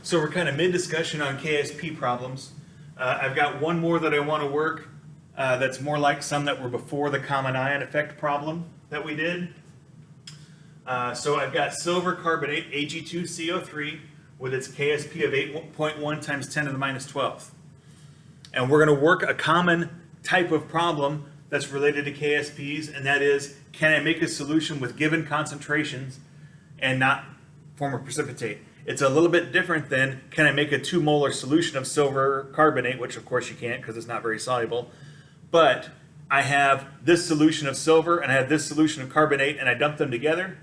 So we're kind of mid-discussion on KSP problems. I've got one more that I want to work that's more like some that were before the common ion effect problem that we did. So I've got silver carbonate, Ag2CO3, with its KSP of 8.1 times 10 to the minus 12th. And we're going to work a common type of problem that's related to KSPs, and that is, can I make a solution with given concentrations and not form a precipitate? It's a little bit different than, can I make a 2 molar solution of silver carbonate, which of course you can't because it's not very soluble. But I have this solution of silver and I have this solution of carbonate and I dump them together.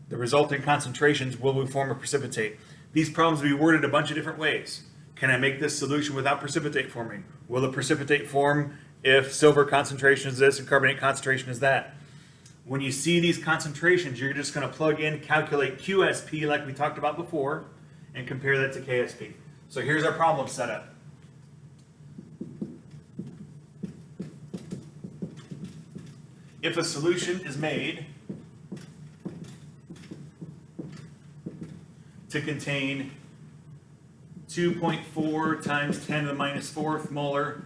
The resulting concentrations will form a precipitate. These problems will be worded a bunch of different ways. Can I make this solution without precipitate forming? Will a precipitate form if silver concentration is this and carbonate concentration is that? When you see these concentrations, you're just going to plug in, calculate QSP like we talked about before, and compare that to KSP. So here's our problem setup. If a solution is made to contain 2.4 times 10 to the minus 4th molar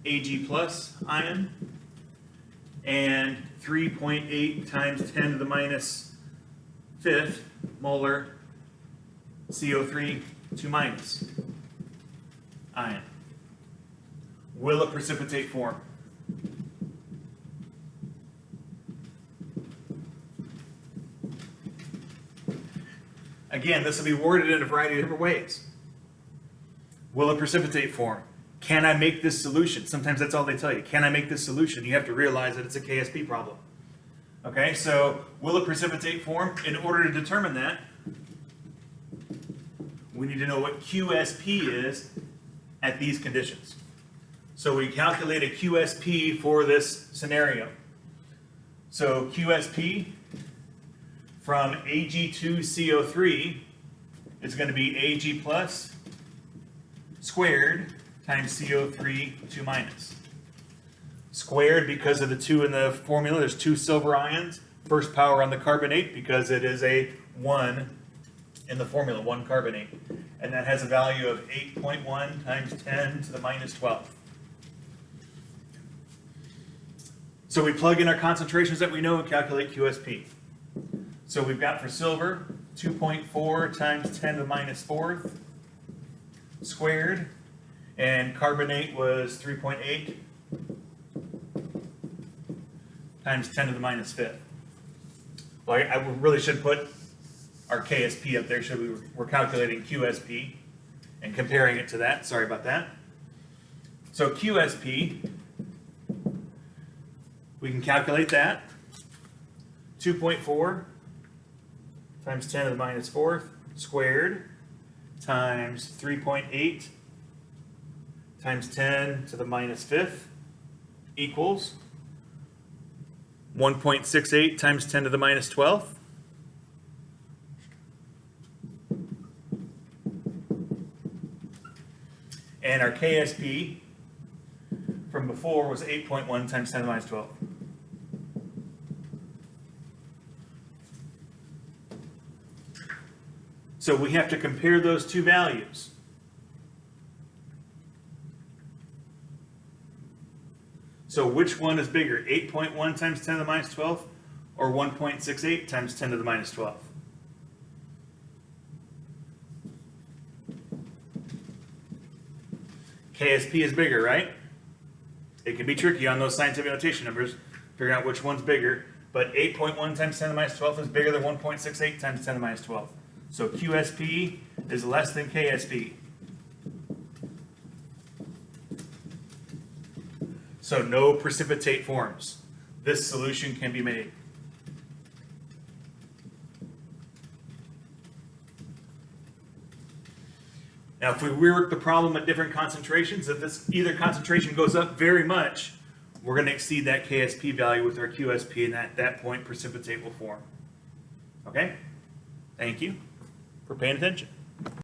Ag plus ion and 3.8 times 10 to the minus 5th molar CO3 2 minus ion, will a precipitate form? Again, this will be worded in a variety of different ways. Will a precipitate form? Can I make this solution? Sometimes that's all they tell you. Can I make this solution? You have to realize that it's a KSP problem. Okay, so will a precipitate form? In order to determine that, we need to know what QSP is at these conditions. So we calculate a QSP for this scenario. So QSP from Ag2CO3 is going to be Ag plus squared times CO3 2 minus. Squared because of the 2 in the formula, there's 2 silver ions. First power on the carbonate because it is a 1 in the formula, 1 carbonate. And that has a value of 8.1 times 10 to the minus 12. So we plug in our concentrations that we know and calculate QSP. So we've got for silver 2.4 times 10 to the minus 4th squared, and carbonate was 3.8 times 10 to the minus 5th. Well, I really should put our KSP up there, we're calculating QSP and comparing it to that. Sorry about that. So QSP, we can calculate that. 2.4 times 10 to the minus 4th squared times 3.8 times 10 to the minus 5th equals 1.68 times 10 to the minus 12th. And our KSP from before was 8.1 times 10 to the minus 12. So we have to compare those two values. So which one is bigger, 8.1 times 10 to the minus 12 or 1.68 times 10 to the minus 12? KSP is bigger, right? It can be tricky on those scientific notation numbers, figuring out which one's bigger, but 8.1 times 10 to the minus 12 is bigger than 1.68 times 10 to the minus 12. So QSP is less than KSP. So no precipitate forms. This solution can be made. Now if we rework the problem at different concentrations, if this either concentration goes up very much, we're going to exceed that KSP value with our QSP, and at that point precipitate will form. Okay? Thank you for paying attention.